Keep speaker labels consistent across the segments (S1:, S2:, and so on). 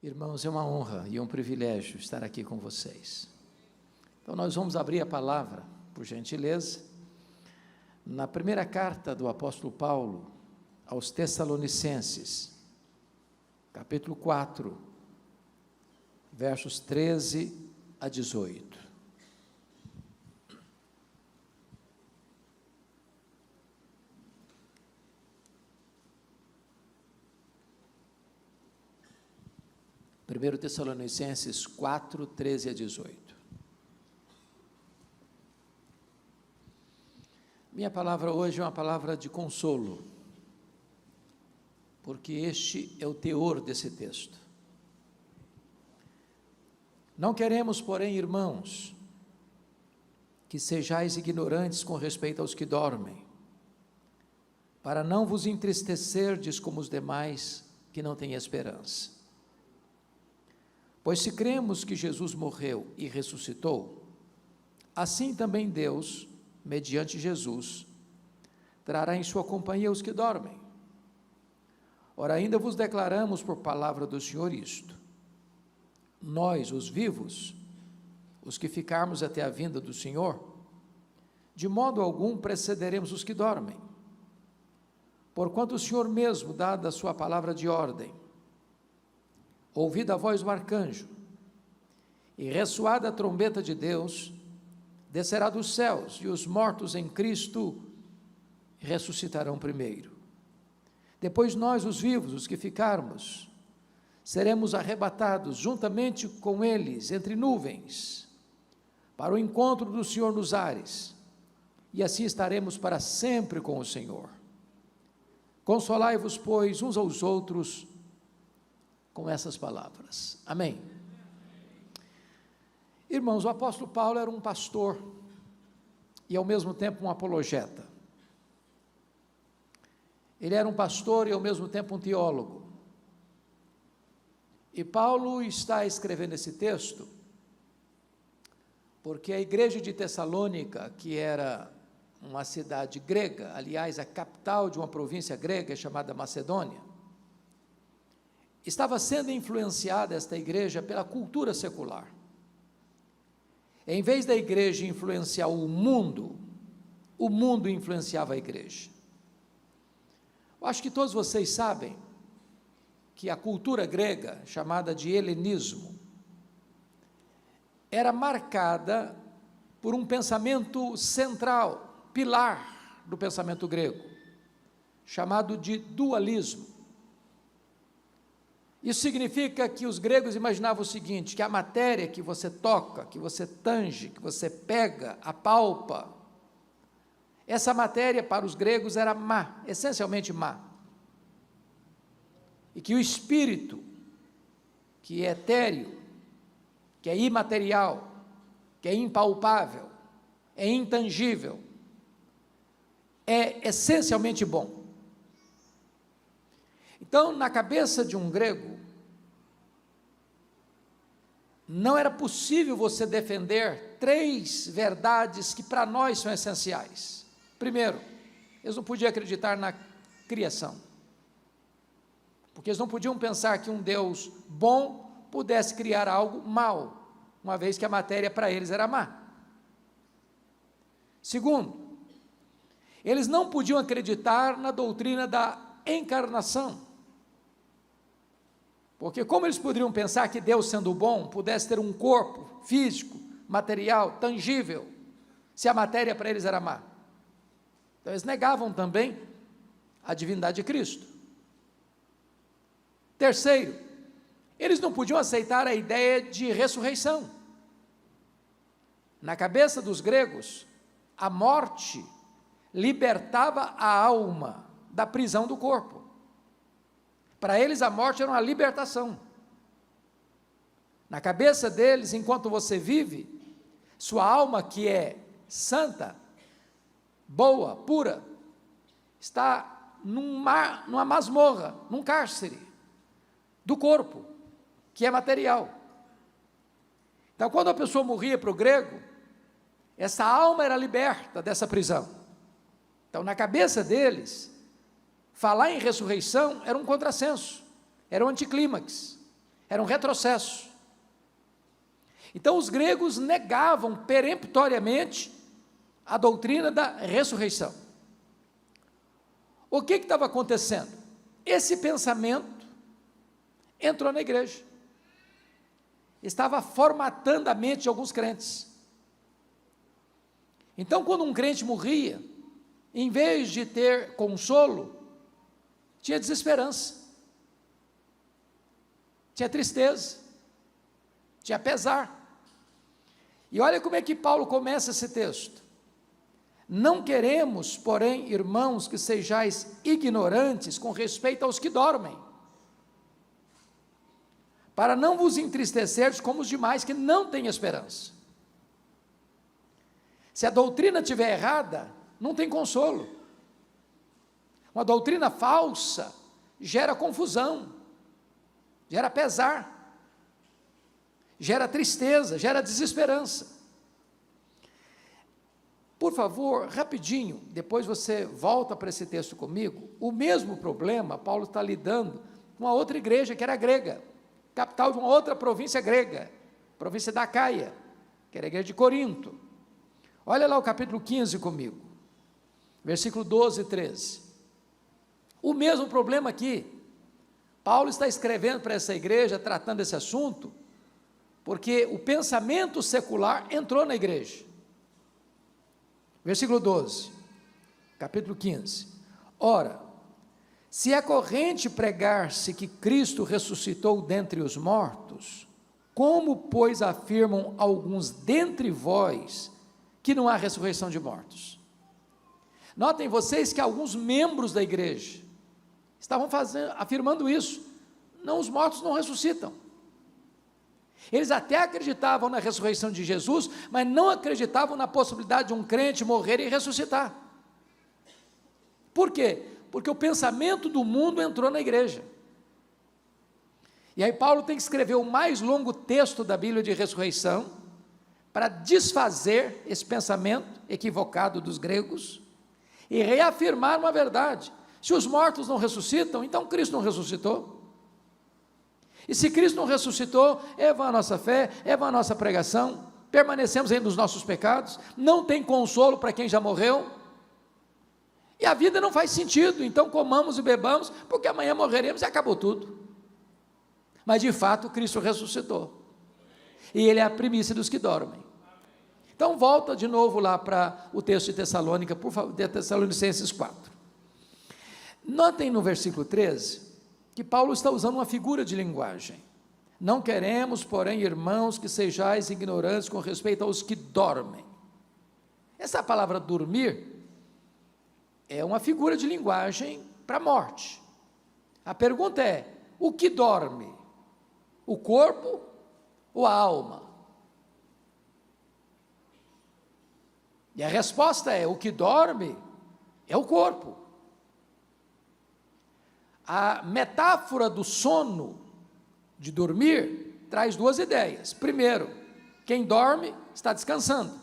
S1: Irmãos, é uma honra e um privilégio estar aqui com vocês. Então, nós vamos abrir a palavra, por gentileza, na primeira carta do apóstolo Paulo aos Tessalonicenses, capítulo 4, versos 13 a 18. Primeiro Tessalonicenses 4, 13 a 18. Minha palavra hoje é uma palavra de consolo, porque este é o teor desse texto. Não queremos, porém, irmãos, que sejais ignorantes com respeito aos que dormem, para não vos entristecerdes como os demais que não têm esperança. Pois se cremos que Jesus morreu e ressuscitou, assim também Deus, mediante Jesus, trará em sua companhia os que dormem. Ora, ainda vos declaramos por palavra do Senhor isto: nós, os vivos, os que ficarmos até a vinda do Senhor, de modo algum precederemos os que dormem. Porquanto o Senhor mesmo, dada a sua palavra de ordem, ouvida a voz do arcanjo, e ressoada a trombeta de Deus, descerá dos céus, e os mortos em Cristo ressuscitarão primeiro. Depois nós, os vivos, os que ficarmos, seremos arrebatados juntamente com eles entre nuvens, para o encontro do Senhor nos ares, e assim estaremos para sempre com o Senhor. Consolai-vos, pois, uns aos outros, com essas palavras. Amém. Irmãos, o apóstolo Paulo era um pastor e ao mesmo tempo um apologeta. Ele era um pastor e ao mesmo tempo um teólogo. E Paulo está escrevendo esse texto porque a igreja de Tessalônica, que era uma cidade grega, aliás, a capital de uma província grega chamada Macedônia, estava sendo influenciada esta igreja pela cultura secular. Em vez da igreja influenciar o mundo influenciava a igreja. Eu acho que todos vocês sabem que a cultura grega, chamada de helenismo, era marcada por um pensamento central, pilar do pensamento grego, chamado de dualismo. Isso significa que os gregos imaginavam o seguinte, que a matéria que você toca, que você tange, que você pega, apalpa, essa matéria para os gregos era má, essencialmente má. E que o espírito, que é etéreo, que é imaterial, que é impalpável, é intangível, é essencialmente bom. Então, na cabeça de um grego, não era possível você defender três verdades que para nós são essenciais. Primeiro, eles não podiam acreditar na criação, porque eles não podiam pensar que um Deus bom pudesse criar algo mau, uma vez que a matéria para eles era má. Segundo, eles não podiam acreditar na doutrina da encarnação, porque como eles poderiam pensar que Deus, sendo bom, pudesse ter um corpo físico, material, tangível, se a matéria para eles era má? Então eles negavam também a divindade de Cristo. Terceiro, eles não podiam aceitar a ideia de ressurreição. Na cabeça dos gregos, a morte libertava a alma da prisão do corpo. Para eles a morte era uma libertação. Na cabeça deles, enquanto você vive, sua alma, que é santa, boa, pura, está numa masmorra, num cárcere do corpo, que é material. Então, quando a pessoa morria para o grego, essa alma era liberta dessa prisão. Então, na cabeça deles, falar em ressurreição era um contrassenso, era um anticlímax. Era um retrocesso. Então os gregos negavam peremptoriamente a doutrina da ressurreição. O que estava acontecendo? Esse pensamento entrou na igreja. Estava formatando a mente de alguns crentes. Então, quando um crente morria, em vez de ter consolo, tinha desesperança, tinha tristeza, tinha pesar. E olha como é que Paulo começa esse texto. Não queremos, porém, irmãos, que sejais ignorantes com respeito aos que dormem, para não vos entristecerdes como os demais que não têm esperança. Se a doutrina estiver errada, não tem consolo. Uma doutrina falsa gera confusão, gera pesar, gera tristeza, gera desesperança. Por favor, rapidinho, depois você volta para esse texto comigo. O mesmo problema Paulo está lidando com uma outra igreja que era grega, capital de uma outra província grega, província da Acaia, que era a igreja de Corinto. Olha lá o capítulo 15 comigo, versículo 12 e 13. O mesmo problema aqui. Paulo está escrevendo para essa igreja, tratando desse assunto, porque o pensamento secular entrou na igreja. Versículo 12, capítulo 15. Ora, se é corrente pregar-se que Cristo ressuscitou dentre os mortos, como, pois, afirmam alguns dentre vós que não há ressurreição de mortos? Notem vocês que alguns membros da igreja estavam afirmando isso. Não, os mortos não ressuscitam. Eles até acreditavam na ressurreição de Jesus, mas não acreditavam na possibilidade de um crente morrer e ressuscitar. Por quê? Porque o pensamento do mundo entrou na igreja. E aí Paulo tem que escrever o mais longo texto da Bíblia de ressurreição, para desfazer esse pensamento equivocado dos gregos, e reafirmar uma verdade. Se os mortos não ressuscitam, então Cristo não ressuscitou. E se Cristo não ressuscitou, é vã a nossa fé, é vã a nossa pregação, permanecemos ainda nos nossos pecados, não tem consolo para quem já morreu, e a vida não faz sentido, então comamos e bebamos, porque amanhã morreremos e acabou tudo. Mas de fato Cristo ressuscitou, e Ele é a primícia dos que dormem. Então volta de novo lá para o texto de Tessalônica, por favor, de Tessalonicenses 4. Notem no versículo 13, que Paulo está usando uma figura de linguagem. Não queremos, porém, irmãos, que sejais ignorantes com respeito aos que dormem. Essa palavra dormir é uma figura de linguagem para a morte. A pergunta é, o que dorme? O corpo ou a alma? E a resposta é, o que dorme é o corpo. A metáfora do sono, de dormir, traz duas ideias. Primeiro, quem dorme está descansando.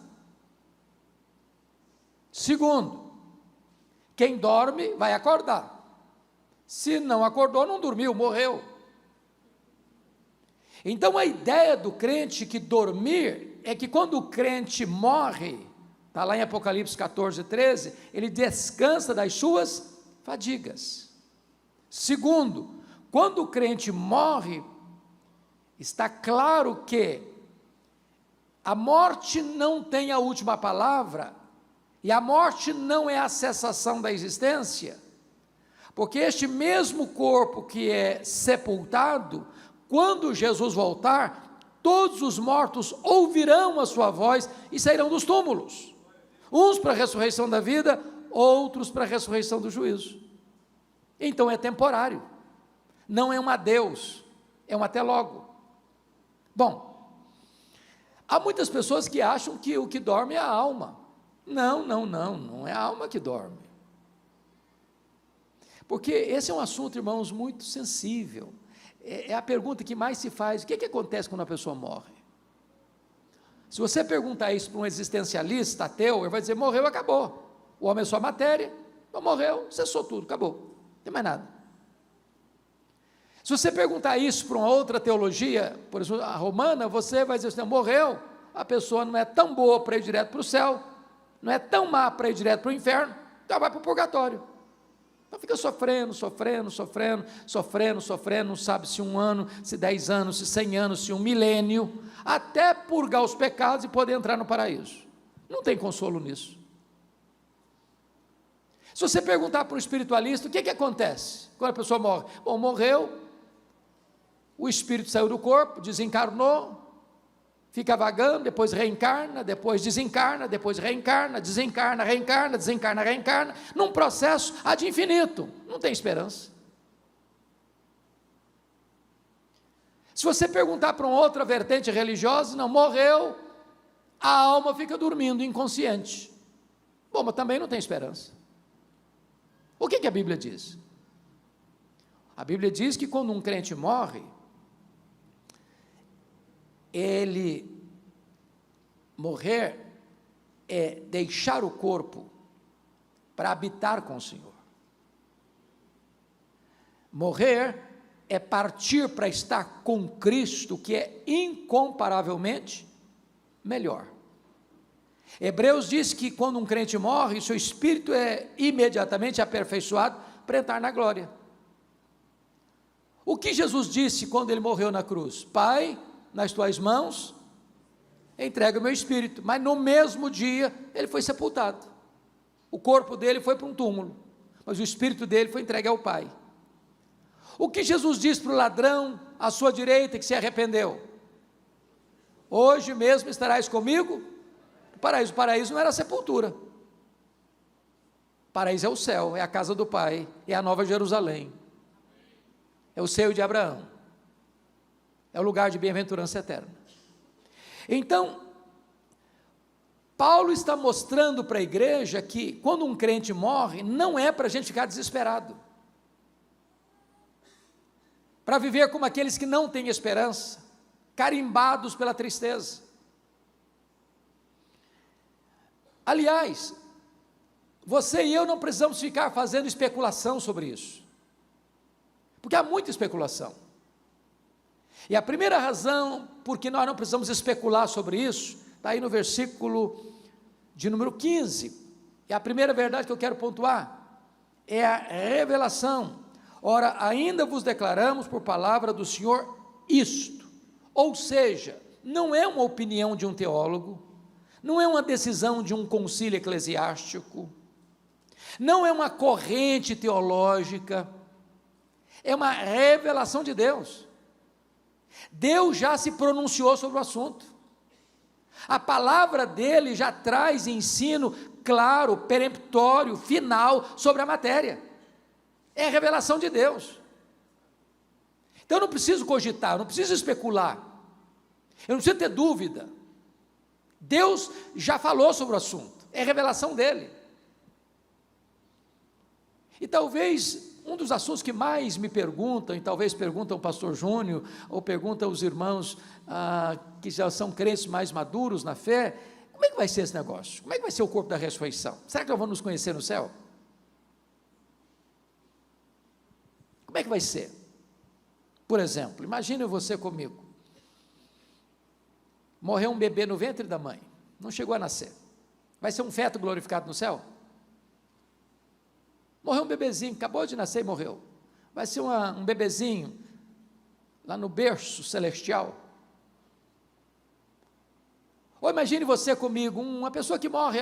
S1: Segundo, quem dorme vai acordar. Se não acordou, não dormiu, morreu. Então a ideia do crente que dormir é que quando o crente morre, está lá em Apocalipse 14, 13, ele descansa das suas fadigas. Segundo, quando o crente morre, está claro que a morte não tem a última palavra, e a morte não é a cessação da existência, porque este mesmo corpo que é sepultado, quando Jesus voltar, todos os mortos ouvirão a sua voz e sairão dos túmulos, uns para a ressurreição da vida, outros para a ressurreição do juízo. Então é temporário, não é um adeus, é um até logo. Bom, há muitas pessoas que acham que o que dorme é a alma. Não é a alma que dorme. Porque esse é um assunto, irmãos, muito sensível. É a pergunta que mais se faz: o que acontece quando a pessoa morre? Se você perguntar isso para um existencialista ateu, ele vai dizer, morreu, acabou. O homem é só matéria, então morreu, cessou tudo, acabou. Não tem mais nada. Se você perguntar isso para uma outra teologia, por exemplo, a romana, você vai dizer assim, morreu, a pessoa não é tão boa para ir direto para o céu, não é tão má para ir direto para o inferno, então vai para o purgatório. Então fica sofrendo, não sabe se 1 ano, se 10 anos, se 100 anos, se 1 milênio, até purgar os pecados e poder entrar no paraíso. Não tem consolo nisso. Se você perguntar para um espiritualista, o que acontece quando a pessoa morre? Bom, morreu, o espírito saiu do corpo, desencarnou, fica vagando, depois reencarna, depois desencarna, depois reencarna, desencarna, reencarna, desencarna, reencarna, num processo ad infinito, não tem esperança. Se você perguntar para uma outra vertente religiosa, não, morreu, a alma fica dormindo, inconsciente. Bom, mas também não tem esperança. O que a Bíblia diz? A Bíblia diz que quando um crente morre, ele morrer é deixar o corpo para habitar com o Senhor. Morrer é partir para estar com Cristo, que é incomparavelmente melhor. Hebreus diz que quando um crente morre, seu espírito é imediatamente aperfeiçoado para entrar na glória. O que Jesus disse quando ele morreu na cruz? Pai, nas tuas mãos, entrega o meu espírito. Mas no mesmo dia, ele foi sepultado. O corpo dele foi para um túmulo, mas o espírito dele foi entregue ao Pai. O que Jesus disse para o ladrão à sua direita que se arrependeu? Hoje mesmo estarás comigo no paraíso. O paraíso não era a sepultura. O paraíso é o céu, é a casa do Pai, é a nova Jerusalém, é o seio de Abraão, é o lugar de bem-aventurança eterna. Então, Paulo está mostrando para a igreja que quando um crente morre, não é para a gente ficar desesperado, para viver como aqueles que não têm esperança, carimbados pela tristeza. Aliás, você e eu não precisamos ficar fazendo especulação sobre isso, porque há muita especulação. E a primeira razão por que nós não precisamos especular sobre isso, está aí no versículo de número 15, e a primeira verdade que eu quero pontuar, é a revelação. Ora, ainda vos declaramos por palavra do Senhor isto, ou seja, não é uma opinião de um teólogo, não é uma decisão de um concílio eclesiástico, não é uma corrente teológica, é uma revelação de Deus. Deus já se pronunciou sobre o assunto, a palavra dele já traz ensino claro, peremptório, final sobre a matéria, é a revelação de Deus. Então eu não preciso cogitar, eu não preciso especular, eu não preciso ter dúvida, Deus já falou sobre o assunto, é a revelação dele. E talvez um dos assuntos que mais me perguntam, e talvez perguntam o pastor Júnior, ou perguntam os irmãos que já são crentes mais maduros na fé, como é que vai ser esse negócio? Como é que vai ser o corpo da ressurreição? Será que nós vamos nos conhecer no céu? Como é que vai ser? Por exemplo, imagine você comigo, morreu um bebê no ventre da mãe, não chegou a nascer, vai ser um feto glorificado no céu? Morreu um bebezinho, acabou de nascer e morreu, vai ser um bebezinho, lá no berço celestial. Ou imagine você comigo, uma pessoa que morre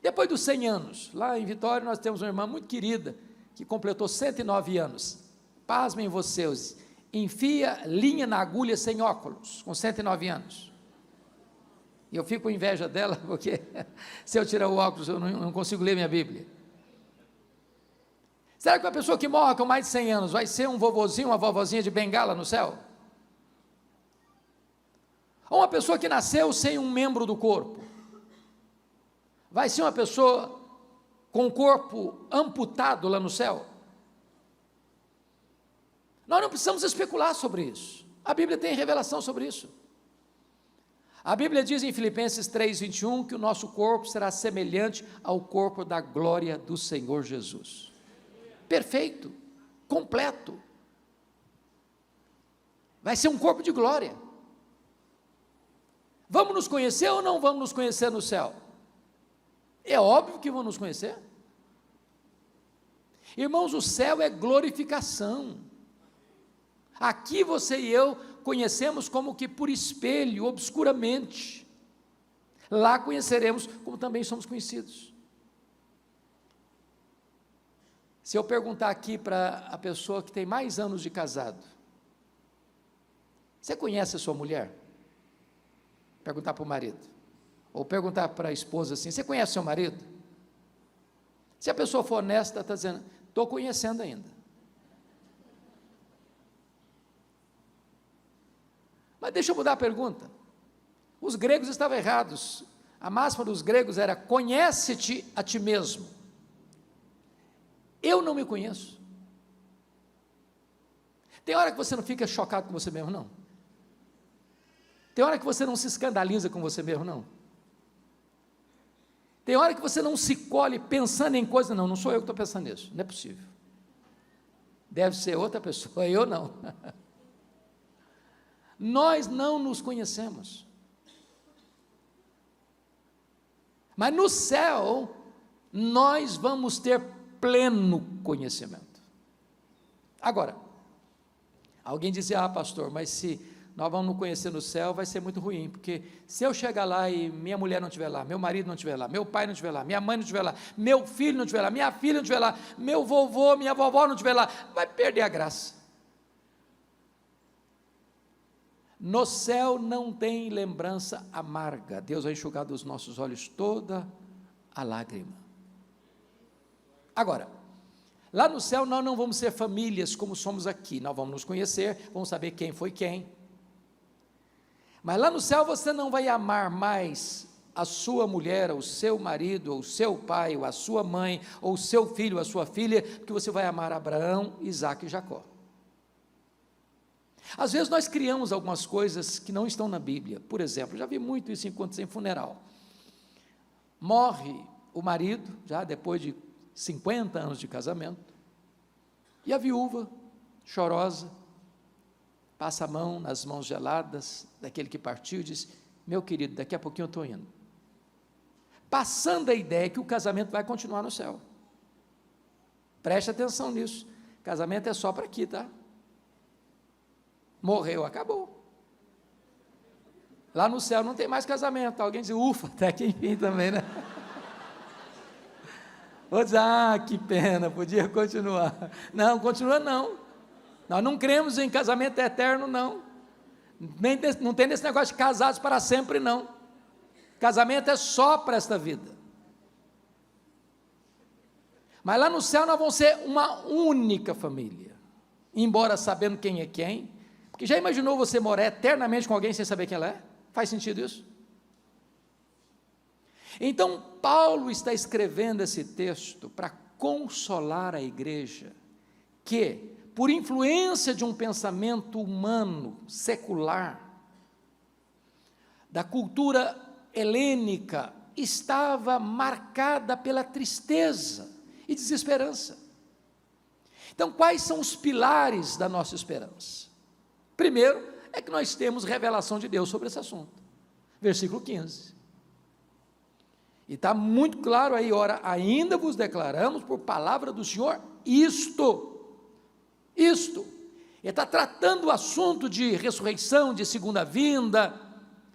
S1: depois dos 100 anos, lá em Vitória nós temos uma irmã muito querida, que completou 109 anos, pasmem vocês, enfia linha na agulha sem óculos, com 109 anos, e eu fico com inveja dela, porque se eu tirar o óculos eu não consigo ler minha Bíblia. Será que uma pessoa que morre com mais de 100 anos, vai ser um vovozinho, uma vovozinha de bengala no céu? Ou uma pessoa que nasceu sem um membro do corpo, vai ser uma pessoa com o corpo amputado lá no céu? Nós não precisamos especular sobre isso, a Bíblia tem revelação sobre isso. A Bíblia diz em Filipenses 3:21 que o nosso corpo será semelhante ao corpo da glória do Senhor Jesus, perfeito, completo. Vai ser um corpo de glória. Vamos nos conhecer ou não vamos nos conhecer no céu? É óbvio que vamos nos conhecer. Irmãos, o céu é glorificação. Aqui você e eu conhecemos como que por espelho, obscuramente. Lá conheceremos como também somos conhecidos. Se eu perguntar aqui para a pessoa que tem mais anos de casado, você conhece a sua mulher? Perguntar para o marido. Ou perguntar para a esposa assim, você conhece seu marido? Se a pessoa for honesta, está dizendo, estou conhecendo ainda. Mas deixa eu mudar a pergunta. Os gregos estavam errados. A máxima dos gregos era, conhece-te a ti mesmo. Eu não me conheço. Tem hora que você não fica chocado com você mesmo, não? Tem hora que você não se escandaliza com você mesmo, não? Tem hora que você não se colhe pensando em coisa, não sou eu que estou pensando nisso, não é possível. Deve ser outra pessoa, eu não. Nós não nos conhecemos. Mas no céu, nós vamos ter pleno conhecimento. Agora, alguém dizia, pastor, mas se nós vamos nos conhecer no céu, vai ser muito ruim, porque se eu chegar lá e minha mulher não estiver lá, meu marido não estiver lá, meu pai não estiver lá, minha mãe não estiver lá, meu filho não estiver lá, minha filha não estiver lá, meu vovô, minha vovó não estiver lá, vai perder a graça. No céu não tem lembrança amarga, Deus vai enxugar dos nossos olhos toda a lágrima. Agora, lá no céu nós não vamos ser famílias como somos aqui, nós vamos nos conhecer, vamos saber quem foi quem, mas lá no céu você não vai amar mais a sua mulher, ou o seu marido, ou o seu pai, ou a sua mãe, ou o seu filho, ou a sua filha, porque você vai amar Abraão, Isaque e Jacó. Às vezes nós criamos algumas coisas que não estão na Bíblia. Por exemplo, já vi muito isso acontecer em funeral. Morre o marido, já depois de 50 anos de casamento, e a viúva, chorosa, passa a mão nas mãos geladas daquele que partiu e diz, meu querido, daqui a pouquinho eu estou indo. Passando a ideia que o casamento vai continuar no céu. Preste atenção nisso, casamento é só para aqui, tá? Morreu, acabou. Lá no céu não tem mais casamento. Alguém diz, ufa, até que enfim também, né? Vou dizer, que pena, podia continuar. Não, continua não. Nós não cremos em casamento eterno, não. Não tem esse negócio de casados para sempre, não. Casamento é só para esta vida. Mas lá no céu nós vamos ser uma única família. Embora sabendo quem é quem. Porque já imaginou você morar eternamente com alguém sem saber quem ela é? Faz sentido isso? Então, Paulo está escrevendo esse texto para consolar a igreja, que, por influência de um pensamento humano, secular, da cultura helênica, estava marcada pela tristeza e desesperança. Então, quais são os pilares da nossa esperança? Primeiro, é que nós temos revelação de Deus sobre esse assunto. Versículo 15. E está muito claro aí, ora, ainda vos declaramos por palavra do Senhor isto. Ele está tratando o assunto de ressurreição, de segunda vinda,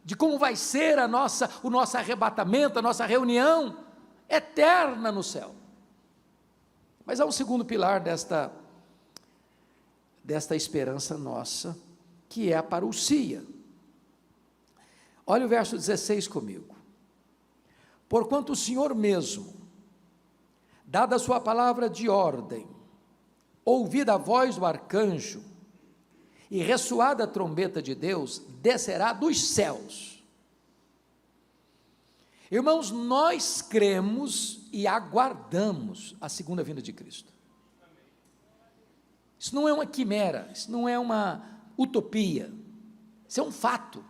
S1: de como vai ser o nosso arrebatamento, a nossa reunião eterna no céu. Mas há um segundo pilar desta esperança nossa, que é a parousia. Olha o verso 16 comigo. Porquanto o Senhor mesmo, dada a sua palavra de ordem, ouvida a voz do arcanjo, e ressoada a trombeta de Deus, descerá dos céus. Irmãos, nós cremos e aguardamos a segunda vinda de Cristo. Isso não é uma quimera, isso não é uma utopia, isso é um fato.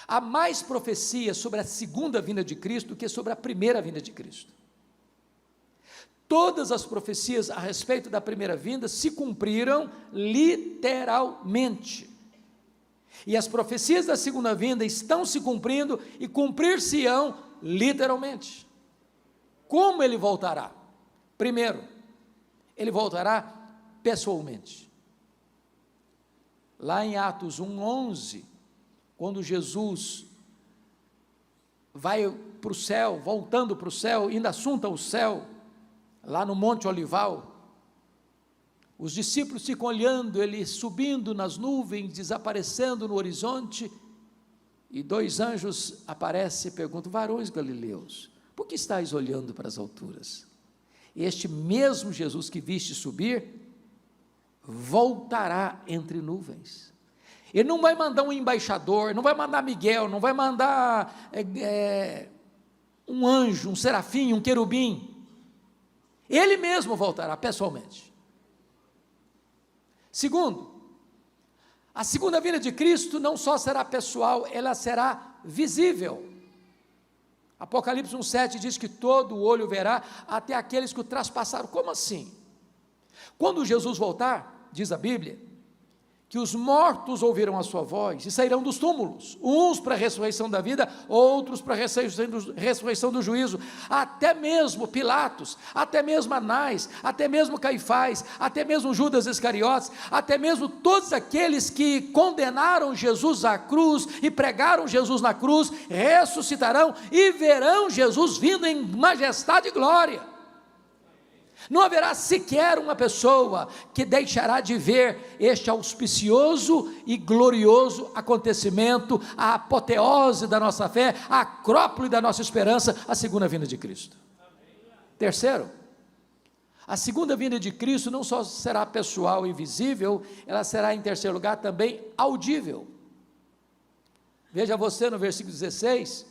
S1: Há mais profecia sobre a segunda vinda de Cristo do que sobre a primeira vinda de Cristo. Todas as profecias a respeito da primeira vinda se cumpriram literalmente. E as profecias da segunda vinda estão se cumprindo e cumprir-se-ão literalmente. Como ele voltará? Primeiro, ele voltará pessoalmente. Lá em Atos 1:11, quando Jesus vai para o céu, voltando para o céu, indo assunto ao céu, lá no Monte Olival, os discípulos ficam olhando, ele subindo nas nuvens, desaparecendo no horizonte, e dois anjos aparecem e perguntam: varões galileus, por que estáis olhando para as alturas? Este mesmo Jesus que viste subir, voltará entre nuvens. Ele não vai mandar um embaixador, não vai mandar Miguel, não vai mandar um anjo, um serafim, um querubim. Ele mesmo voltará pessoalmente. Segundo, a segunda vinda de Cristo não só será pessoal, ela será visível. Apocalipse 1:7 diz que todo olho verá, até aqueles que o traspassaram. Como assim? Quando Jesus voltar, diz a Bíblia, que os mortos ouvirão a sua voz e sairão dos túmulos, uns para a ressurreição da vida, outros para a ressurreição do juízo. Até mesmo Pilatos, até mesmo Anás, até mesmo Caifás, até mesmo Judas Iscariotes, até mesmo todos aqueles que condenaram Jesus à cruz e pregaram Jesus na cruz, ressuscitarão e verão Jesus vindo em majestade e glória. Não haverá sequer uma pessoa que deixará de ver este auspicioso e glorioso acontecimento, a apoteose da nossa fé, a acrópole da nossa esperança, a segunda vinda de Cristo. Terceiro, a segunda vinda de Cristo não só será pessoal e visível, ela será, em terceiro lugar, também audível. Veja você no versículo 16,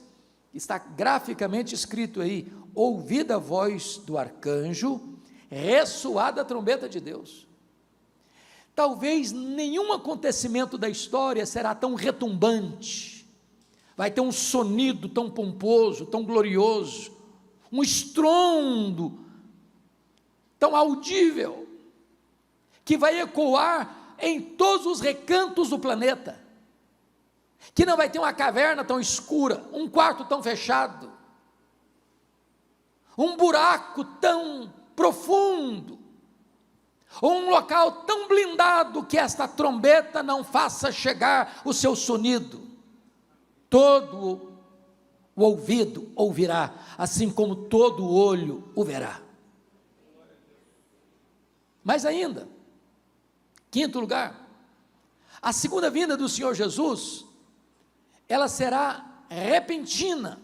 S1: está graficamente escrito aí: ouvida a voz do arcanjo, ressoada a trombeta de Deus. Talvez nenhum acontecimento da história será tão retumbante, vai ter um sonido tão pomposo, tão glorioso, um estrondo tão audível, que vai ecoar em todos os recantos do planeta, que não vai ter uma caverna tão escura, um quarto tão fechado, um buraco tão profundo, ou um local tão blindado que esta trombeta não faça chegar o seu sonido. Todo o ouvido ouvirá, assim como todo o olho o verá. Mas ainda, quinto lugar, a segunda vinda do Senhor Jesus, ela será repentina.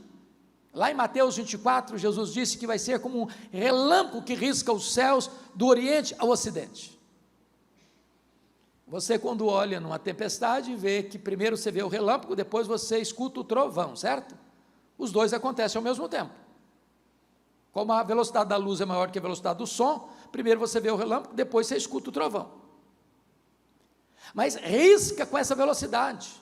S1: Lá em Mateus 24, Jesus disse que vai ser como um relâmpago que risca os céus do oriente ao ocidente. Você, quando olha numa tempestade, vê que primeiro você vê o relâmpago, depois você escuta o trovão, certo? Os dois acontecem ao mesmo tempo. Como a velocidade da luz é maior que a velocidade do som, primeiro você vê o relâmpago, depois você escuta o trovão. Mas risca com essa velocidade.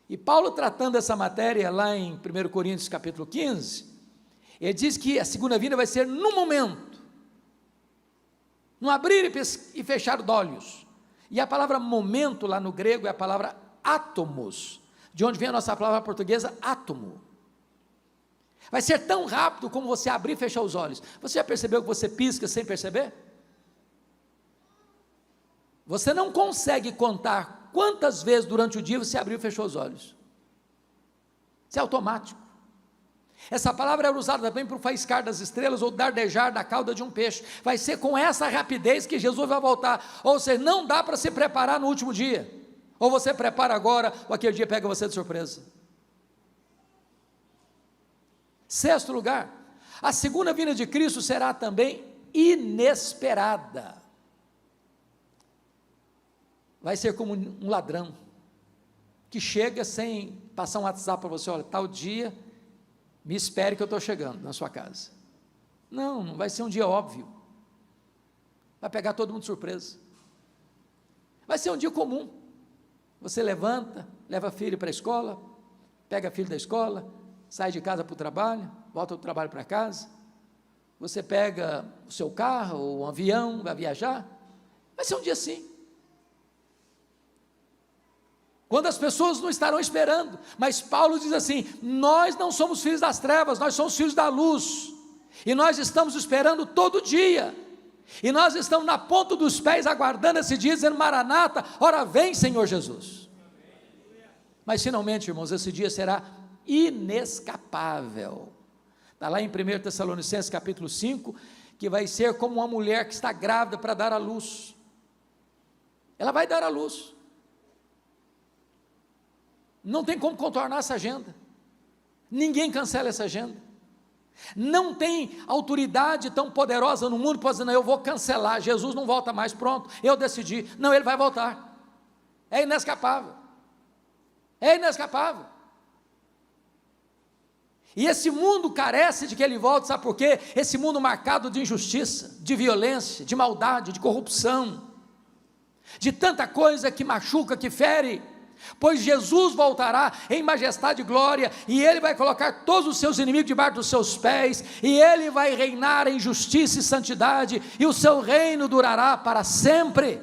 S1: E Paulo, tratando essa matéria lá em 1 Coríntios capítulo 15, ele diz que a segunda vinda vai ser no momento, no abrir e fechar de olhos. E a palavra momento lá no grego é a palavra átomos, de onde vem a nossa palavra portuguesa átomo. Vai ser tão rápido como você abrir e fechar os olhos. Você já percebeu que você pisca sem perceber? Você não consegue contar quantas vezes durante o dia você abriu e fechou os olhos. Isso é automático. Essa palavra era usada também para o faiscar das estrelas ou dardejar da cauda de um peixe. Vai ser com essa rapidez que Jesus vai voltar. Ou seja, não dá para se preparar no último dia. Ou você prepara agora, ou aquele dia pega você de surpresa. Sexto lugar, a segunda vinda de Cristo será também inesperada. Vai ser como um ladrão, que chega sem passar um WhatsApp para você: olha, tal dia, me espere que eu estou chegando na sua casa. Não, não vai ser um dia óbvio, vai pegar todo mundo de surpresa, vai ser um dia comum. Você levanta, leva filho para a escola, pega filho da escola, sai de casa para o trabalho, volta do trabalho para casa, você pega o seu carro, ou um avião, vai viajar, vai ser um dia assim. Quando as pessoas não estarão esperando, mas Paulo diz assim: nós não somos filhos das trevas, nós somos filhos da luz, e nós estamos esperando todo dia, e nós estamos na ponta dos pés, aguardando esse dia, dizendo: Maranata, ora vem Senhor Jesus. Mas finalmente, irmãos, esse dia será inescapável. Está lá em 1 Tessalonicenses capítulo 5, que vai ser como uma mulher que está grávida para dar à luz. Ela vai dar à luz. Não tem como contornar essa agenda. Ninguém cancela essa agenda. Não tem autoridade tão poderosa no mundo para dizer: não, eu vou cancelar, Jesus não volta mais, pronto, eu decidi. Não, ele vai voltar. É inescapável. É inescapável. E esse mundo carece de que ele volte, sabe por quê? Esse mundo marcado de injustiça, de violência, de maldade, de corrupção, de tanta coisa que machuca, que fere, pois Jesus voltará em majestade e glória, e ele vai colocar todos os seus inimigos debaixo dos seus pés, e ele vai reinar em justiça e santidade, e o seu reino durará para sempre.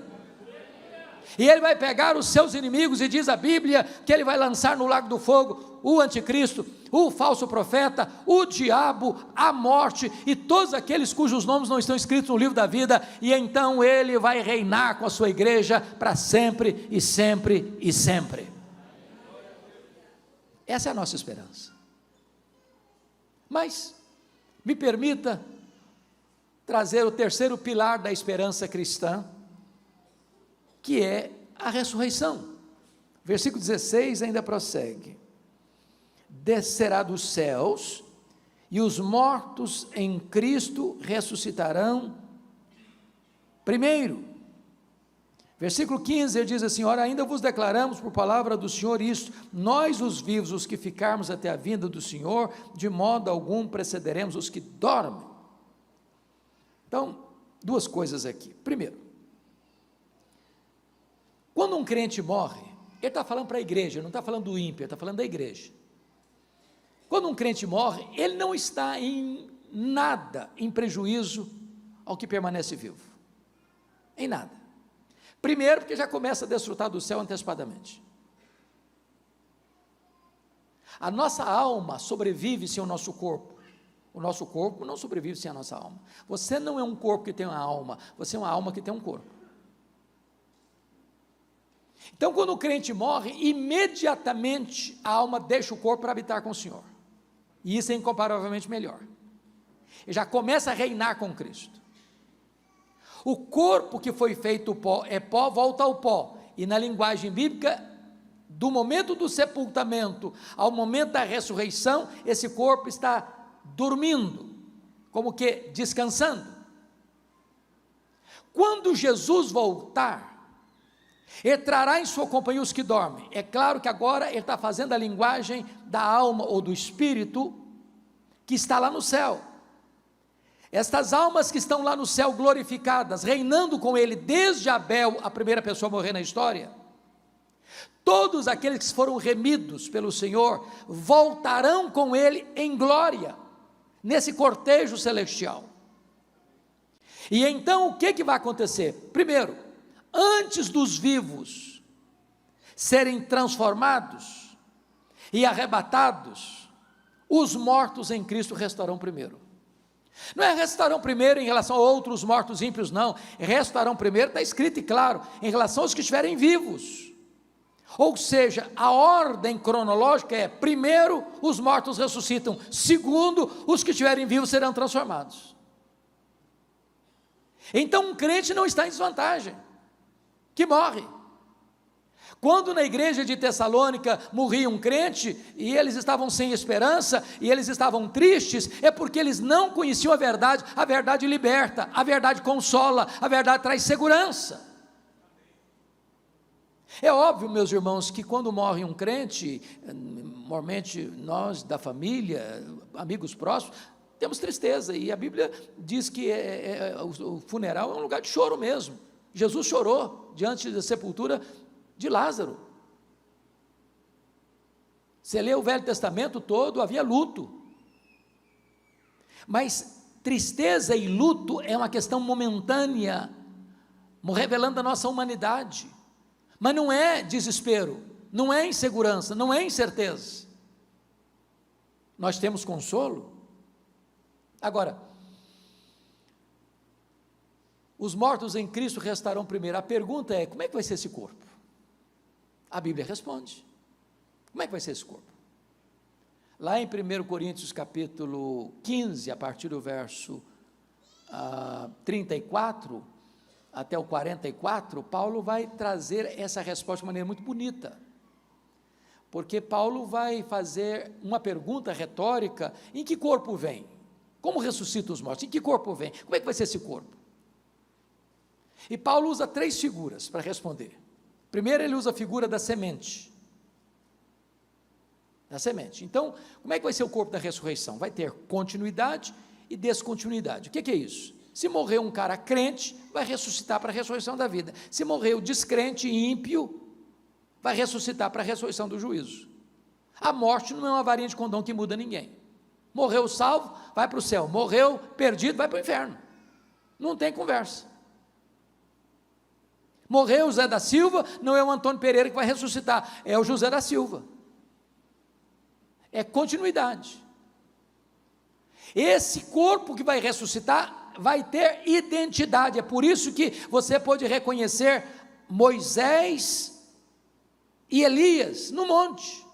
S1: E ele vai pegar os seus inimigos, e diz a Bíblia que ele vai lançar no lago do fogo o anticristo, o falso profeta, o diabo, a morte e todos aqueles cujos nomes não estão escritos no livro da vida, e então ele vai reinar com a sua igreja para sempre e sempre e sempre. Essa é a nossa esperança. Mas me permita trazer o terceiro pilar da esperança cristã, que é a ressurreição. Versículo 16 ainda prossegue: descerá dos céus, e os mortos em Cristo ressuscitarão primeiro. Versículo 15, ele diz assim: ora, ainda vos declaramos por palavra do Senhor isto: nós os vivos, os que ficarmos até a vinda do Senhor, de modo algum precederemos os que dormem. Então, duas coisas aqui. Primeiro, quando um crente morre, ele está falando para a igreja, não está falando do ímpio, ele está falando da igreja. Quando um crente morre, ele não está em nada em prejuízo ao que permanece vivo, em nada. Primeiro, porque já começa a desfrutar do céu antecipadamente. A nossa alma sobrevive sem o nosso corpo. O nosso corpo não sobrevive sem a nossa alma. Você não é um corpo que tem uma alma, você é uma alma que tem um corpo. Então, quando o crente morre, imediatamente a alma deixa o corpo para habitar com o Senhor, e isso é incomparavelmente melhor. Ele já começa a reinar com Cristo. O corpo que foi feito pó, é pó, volta ao pó, e na linguagem bíblica, do momento do sepultamento ao momento da ressurreição, esse corpo está dormindo, como que descansando. Quando Jesus voltar, ele trará em sua companhia os que dormem. É claro que agora ele está fazendo a linguagem da alma ou do espírito que está lá no céu. Estas almas que estão lá no céu glorificadas, reinando com ele desde Abel, a primeira pessoa a morrer na história, todos aqueles que foram remidos pelo Senhor, voltarão com ele em glória, nesse cortejo celestial. E então o que vai acontecer? Primeiro, antes dos vivos serem transformados e arrebatados, os mortos em Cristo restarão primeiro. Não é restarão primeiro em relação a outros mortos ímpios, não. Restarão primeiro, está escrito e claro, em relação aos que estiverem vivos. Ou seja, a ordem cronológica é: primeiro os mortos ressuscitam, segundo os que estiverem vivos serão transformados. Então um crente não está em desvantagem, que morre. Quando na igreja de Tessalônica morria um crente, e eles estavam sem esperança, e eles estavam tristes, é porque eles não conheciam a verdade liberta, a verdade consola, a verdade traz segurança. É óbvio, meus irmãos, que quando morre um crente, normalmente nós da família, amigos próximos, temos tristeza, e a Bíblia diz que o funeral é um lugar de choro mesmo. Jesus chorou diante da sepultura de Lázaro. Você lê o Velho Testamento todo, havia luto. Mas tristeza e luto é uma questão momentânea, revelando a nossa humanidade, mas não é desespero, não é insegurança, não é incerteza. Nós temos consolo. Agora, os mortos em Cristo restarão primeiro. A pergunta é: como é que vai ser esse corpo? A Bíblia responde. Como é que vai ser esse corpo? Lá em 1 Coríntios capítulo 15, a partir do verso 34 até o 44, Paulo vai trazer essa resposta de maneira muito bonita, porque Paulo vai fazer uma pergunta retórica: em que corpo vem? Como ressuscita os mortos? Em que corpo vem? Como é que vai ser esse corpo? E Paulo usa 3 figuras para responder. Primeiro, ele usa a figura da semente. Da semente. Então, como é que vai ser o corpo da ressurreição? Vai ter continuidade e descontinuidade. O que é isso? Se morreu um cara crente, vai ressuscitar para a ressurreição da vida. Se morreu descrente e ímpio, vai ressuscitar para a ressurreição do juízo. A morte não é uma varinha de condão que muda ninguém. Morreu salvo, vai para o céu. Morreu perdido, vai para o inferno. Não tem conversa. Morreu o José da Silva, não é o Antônio Pereira que vai ressuscitar, é o José da Silva. É continuidade. Esse corpo que vai ressuscitar vai ter identidade. É por isso que você pode reconhecer Moisés e Elias no monte.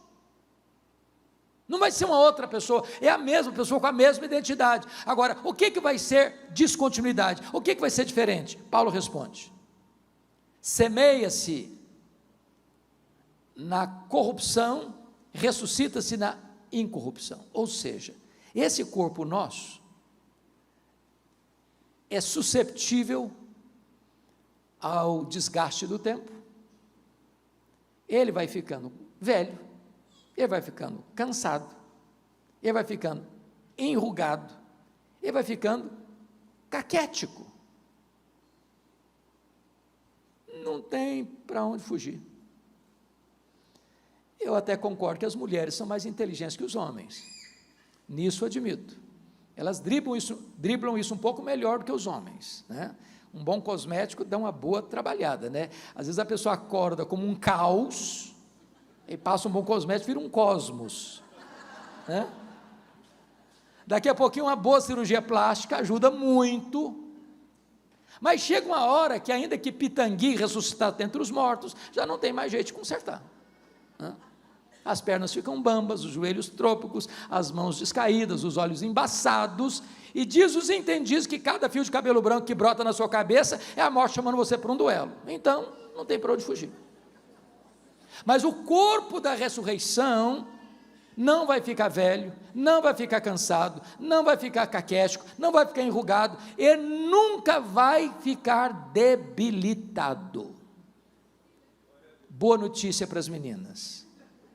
S1: Não vai ser uma outra pessoa, é a mesma pessoa com a mesma identidade. Agora, o que vai ser descontinuidade? O que vai ser diferente? Paulo responde: semeia-se na corrupção, ressuscita-se na incorrupção. Ou seja, esse corpo nosso é susceptível ao desgaste do tempo. Ele vai ficando velho, ele vai ficando cansado, ele vai ficando enrugado, ele vai ficando caquético. Não tem para onde fugir. Eu até concordo que as mulheres são mais inteligentes que os homens, nisso admito. Elas driblam isso um pouco melhor do que os homens, né? Um bom cosmético dá uma boa trabalhada, né? Às vezes a pessoa acorda como um caos, e passa um bom cosmético, vira um cosmos, né? Daqui a pouquinho uma boa cirurgia plástica ajuda muito, mas chega uma hora que, ainda que Pitangui ressuscitado dentre os mortos, já não tem mais jeito de consertar, né? As pernas ficam bambas, os joelhos trôpicos, as mãos descaídas, os olhos embaçados, e diz os entendidos que cada fio de cabelo branco que brota na sua cabeça é a morte chamando você para um duelo. Então, não tem para onde fugir. Mas o corpo da ressurreição não vai ficar velho, não vai ficar cansado, não vai ficar caquético, não vai ficar enrugado, e nunca vai ficar debilitado. Boa notícia para as meninas: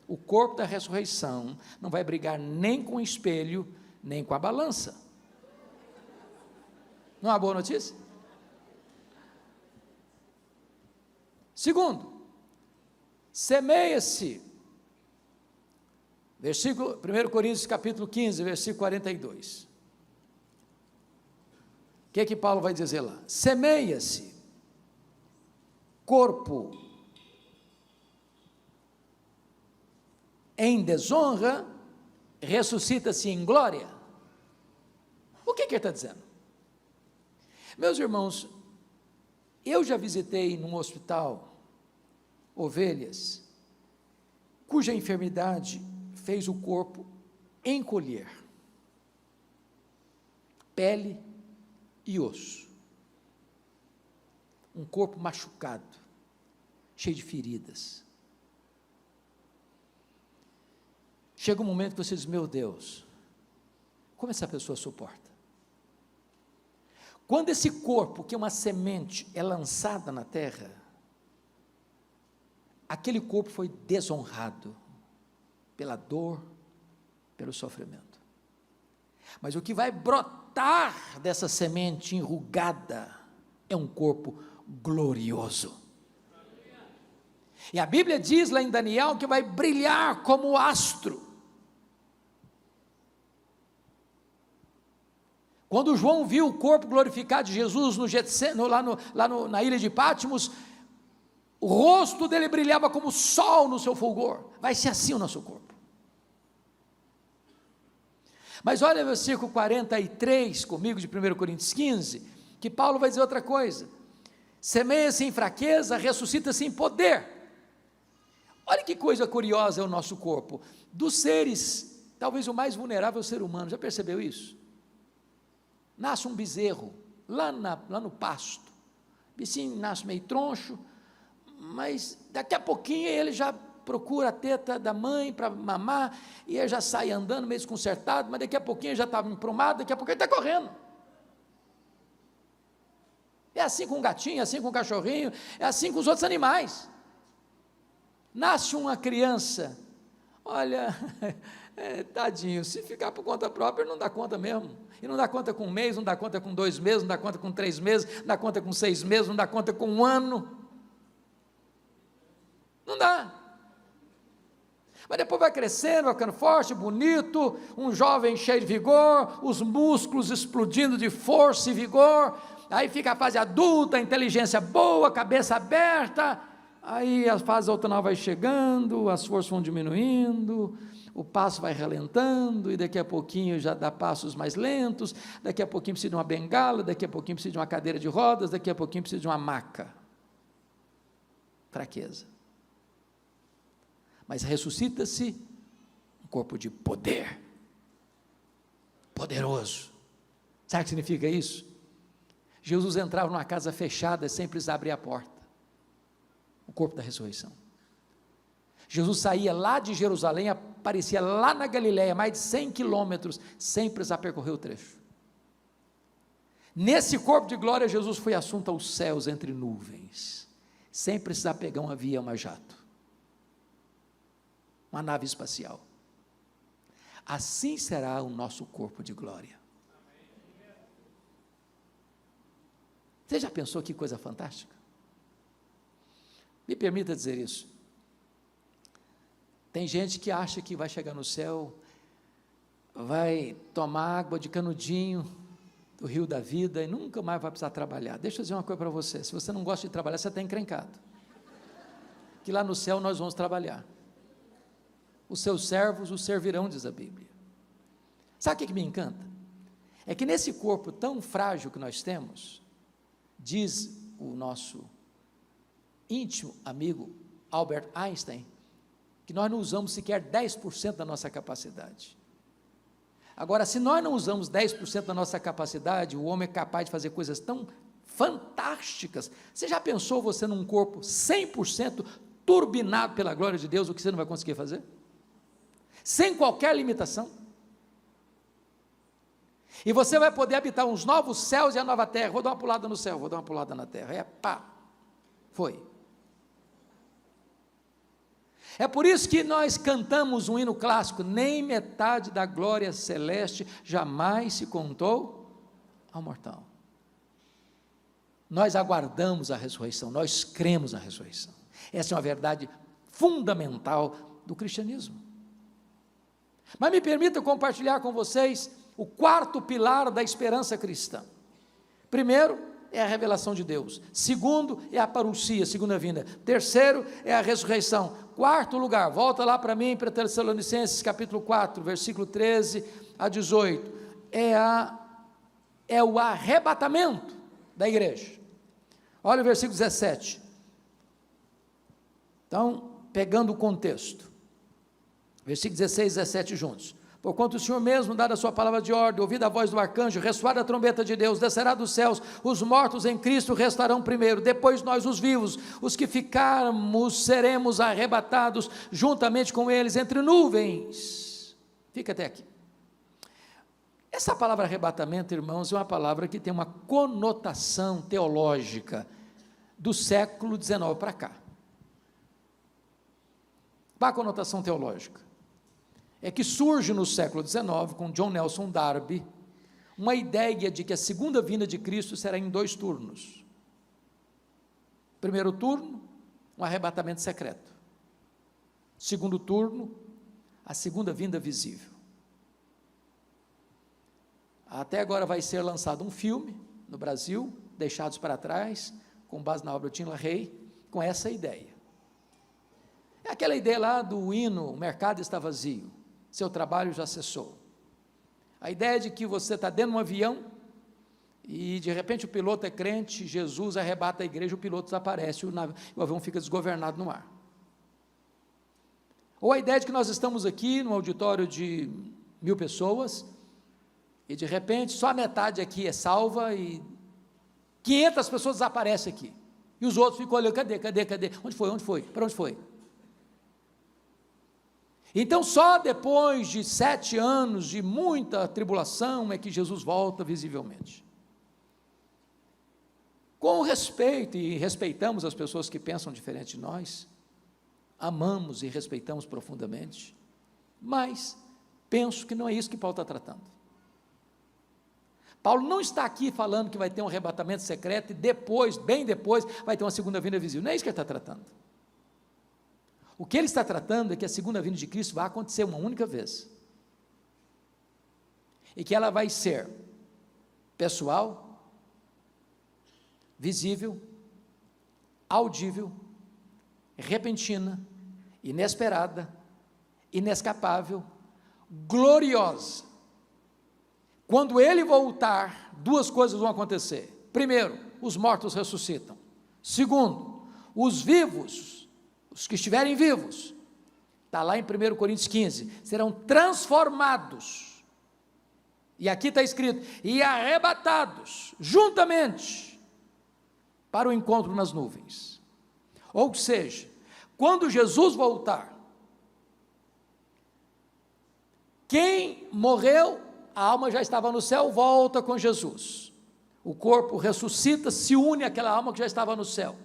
S1: o corpo da ressurreição não vai brigar nem com o espelho, nem com a balança. Não é uma boa notícia? Segundo, semeia-se, versículo 1 Coríntios capítulo 15, versículo 42. O que Paulo vai dizer lá? Semeia-se corpo em desonra, ressuscita-se em glória. O que ele está dizendo? Meus irmãos, eu já visitei num hospital ovelhas cuja enfermidade fez o corpo encolher, pele e osso, um corpo machucado, cheio de feridas. Chega um momento que você diz: meu Deus, como essa pessoa suporta? Quando esse corpo, que é uma semente, é lançada na terra, aquele corpo foi desonrado pela dor, pelo sofrimento. Mas o que vai brotar dessa semente enrugada é um corpo glorioso. E a Bíblia diz lá em Daniel que vai brilhar como o astro. Quando João viu o corpo glorificado de Jesus no na ilha de Patmos, o rosto dele brilhava como o sol no seu fulgor. Vai ser assim o nosso corpo. Mas olha o versículo 43 comigo de 1 Coríntios 15, que Paulo vai dizer outra coisa: semeia-se em fraqueza, ressuscita-se em poder. Olha que coisa curiosa é o nosso corpo. Dos seres, talvez o mais vulnerável é o ser humano, já percebeu isso? Nasce um bezerro, lá no pasto, o bichinho nasce meio troncho, mas daqui a pouquinho ele já procura a teta da mãe para mamar, e ele já sai andando meio desconcertado, mas daqui a pouquinho ele já está emprumado, daqui a pouquinho ele está correndo. É assim com o gatinho, é assim com o cachorrinho, é assim com os outros animais. Nasce uma criança, olha, tadinho, se ficar por conta própria, ele não dá conta mesmo, e não dá conta com 1 mês, não dá conta com 2 meses, não dá conta com 3 meses, não dá conta com 6 meses, não dá conta com 1 ano, não dá. Mas depois vai crescendo, vai ficando forte, bonito, um jovem cheio de vigor, os músculos explodindo de força e vigor, aí fica a fase adulta, a inteligência boa, cabeça aberta, aí a fase outonal vai chegando, as forças vão diminuindo, o passo vai relentando, e daqui a pouquinho já dá passos mais lentos, daqui a pouquinho precisa de uma bengala, daqui a pouquinho precisa de uma cadeira de rodas, daqui a pouquinho precisa de uma maca. Fraqueza. Mas ressuscita-se um corpo de poder, poderoso. Sabe o que significa isso? Jesus entrava numa casa fechada sem precisar abrir a porta, o corpo da ressurreição. Jesus saía lá de Jerusalém, aparecia lá na Galileia, mais de 100 quilômetros, sem precisar percorrer o trecho. Nesse corpo de glória, Jesus foi assunto aos céus entre nuvens, sem precisar pegar um avião a jato, uma nave espacial. Assim será o nosso corpo de glória. Você já pensou que coisa fantástica? Me permita dizer isso. Tem gente que acha que vai chegar no céu, vai tomar água de canudinho do rio da vida e nunca mais vai precisar trabalhar. Deixa eu dizer uma coisa para você: se você não gosta de trabalhar, você está encrencado, que lá no céu nós vamos trabalhar. Os seus servos o servirão, diz a Bíblia. Sabe o que me encanta? É que nesse corpo tão frágil que nós temos, diz o nosso íntimo amigo Albert Einstein, que nós não usamos sequer 10% da nossa capacidade. Agora, se nós não usamos 10% da nossa capacidade, o homem é capaz de fazer coisas tão fantásticas. Você já pensou você num corpo 100% turbinado pela glória de Deus, o que você não vai conseguir fazer? Sem qualquer limitação. E você vai poder habitar uns novos céus e a nova terra. Vou dar uma pulada no céu, vou dar uma pulada na terra. Foi. É por isso que nós cantamos um hino clássico: nem metade da glória celeste jamais se contou ao mortal. Nós aguardamos a ressurreição, nós cremos na ressurreição. Essa é uma verdade fundamental do cristianismo. Mas me permita compartilhar com vocês o 4º pilar da esperança cristã. Primeiro, é a revelação de Deus. Segundo, é a parousia, segunda vinda. Terceiro, é a ressurreição. 4º lugar, volta lá para mim, para Tessalonicenses, capítulo 4, versículo 13 a 18. É o arrebatamento da igreja. Olha o versículo 17. Então, pegando o contexto. Versículo 16 e 17 juntos. Porquanto o Senhor mesmo, dada a sua palavra de ordem, ouvida a voz do arcanjo, ressoada a trombeta de Deus, descerá dos céus, os mortos em Cristo restarão primeiro, depois nós os vivos, os que ficarmos, seremos arrebatados juntamente com eles entre nuvens. Fica até aqui. Essa palavra arrebatamento, irmãos, é uma palavra que tem uma conotação teológica do século XIX para cá. Qual a conotação teológica? É que surge no século XIX, com John Nelson Darby, uma ideia de que a segunda vinda de Cristo será em 2 turnos. Primeiro turno, um arrebatamento secreto. Segundo turno, a segunda vinda visível. Até agora vai ser lançado um filme no Brasil, Deixados para Trás, com base na obra do Tim LaHaye, com essa ideia. É aquela ideia lá do hino, o mercado está vazio, seu trabalho já cessou. A ideia de que você está dentro de um avião e de repente o piloto é crente, Jesus arrebata a igreja, o piloto desaparece, o avião fica desgovernado no ar. Ou a ideia de que nós estamos aqui num auditório de 1000 pessoas e de repente só a metade aqui é salva e 500 pessoas desaparecem aqui. E os outros ficam olhando, cadê? Onde foi? Para onde foi? Então só depois de 7 anos de muita tribulação é que Jesus volta visivelmente. Com respeito, e respeitamos as pessoas que pensam diferente de nós, amamos e respeitamos profundamente, mas penso que não é isso que Paulo está tratando. Paulo não está aqui falando que vai ter um arrebatamento secreto e depois, bem depois, vai ter uma segunda vinda visível. Não é isso que ele está tratando. O que ele está tratando é que a segunda vinda de Cristo vai acontecer uma única vez. E que ela vai ser pessoal, visível, audível, repentina, inesperada, inescapável, gloriosa. Quando ele voltar, 2 coisas vão acontecer. Primeiro, os mortos ressuscitam. Segundo, os vivos, os que estiverem vivos, está lá em 1 Coríntios 15, serão transformados. E aqui está escrito, e arrebatados, juntamente, para o encontro nas nuvens. Ou seja, quando Jesus voltar, quem morreu, a alma já estava no céu, volta com Jesus. O corpo ressuscita, se une àquela alma que já estava no céu.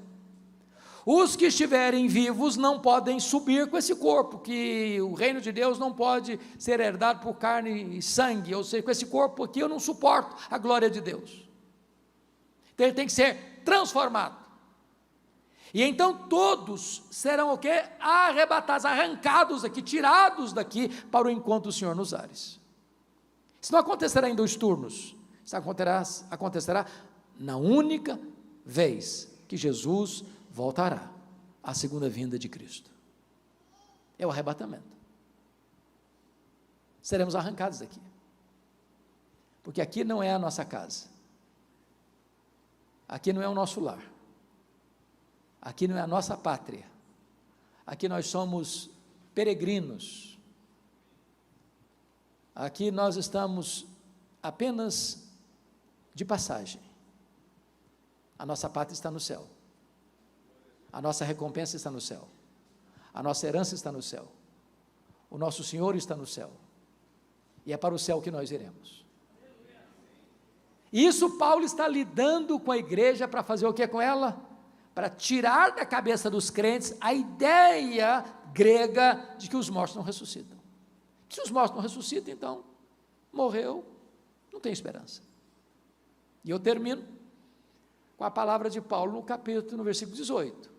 S1: Os que estiverem vivos não podem subir com esse corpo, que o reino de Deus não pode ser herdado por carne e sangue, ou seja, com esse corpo aqui eu não suporto a glória de Deus. Então ele tem que ser transformado. E então todos serão o quê? Arrebatados, arrancados daqui, tirados daqui para o encontro do Senhor nos ares. Isso não acontecerá em 2 turnos, isso acontecerá na única vez que Jesus voltará, a segunda vinda de Cristo. É o arrebatamento. Seremos arrancados daqui. Porque aqui não é a nossa casa. Aqui não é o nosso lar. Aqui não é a nossa pátria. Aqui nós somos peregrinos. Aqui nós estamos apenas de passagem. A nossa pátria está no céu. A nossa recompensa está no céu. A nossa herança está no céu. O nosso Senhor está no céu. E é para o céu que nós iremos. Isso Paulo está lidando com a igreja para fazer o que com ela? Para tirar da cabeça dos crentes a ideia grega de que os mortos não ressuscitam. Se os mortos não ressuscitam, então, morreu, não tem esperança. E eu termino com a palavra de Paulo no versículo 18.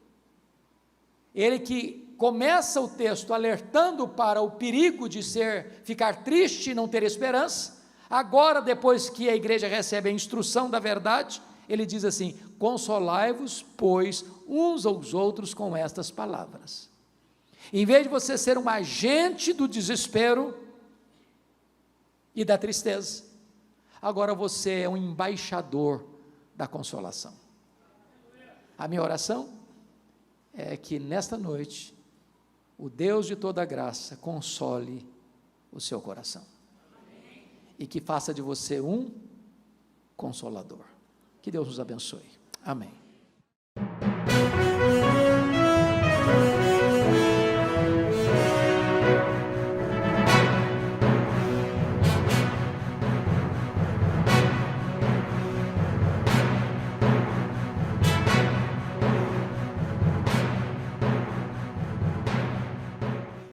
S1: Ele que começa o texto alertando para o perigo de ficar triste e não ter esperança, agora, depois que a igreja recebe a instrução da verdade, ele diz assim: consolai-vos, pois, uns aos outros com estas palavras. Em vez de você ser um agente do desespero e da tristeza, agora você é um embaixador da consolação. A minha oração é que nesta noite, o Deus de toda graça console o seu coração. E que faça de você um consolador. Que Deus nos abençoe. Amém.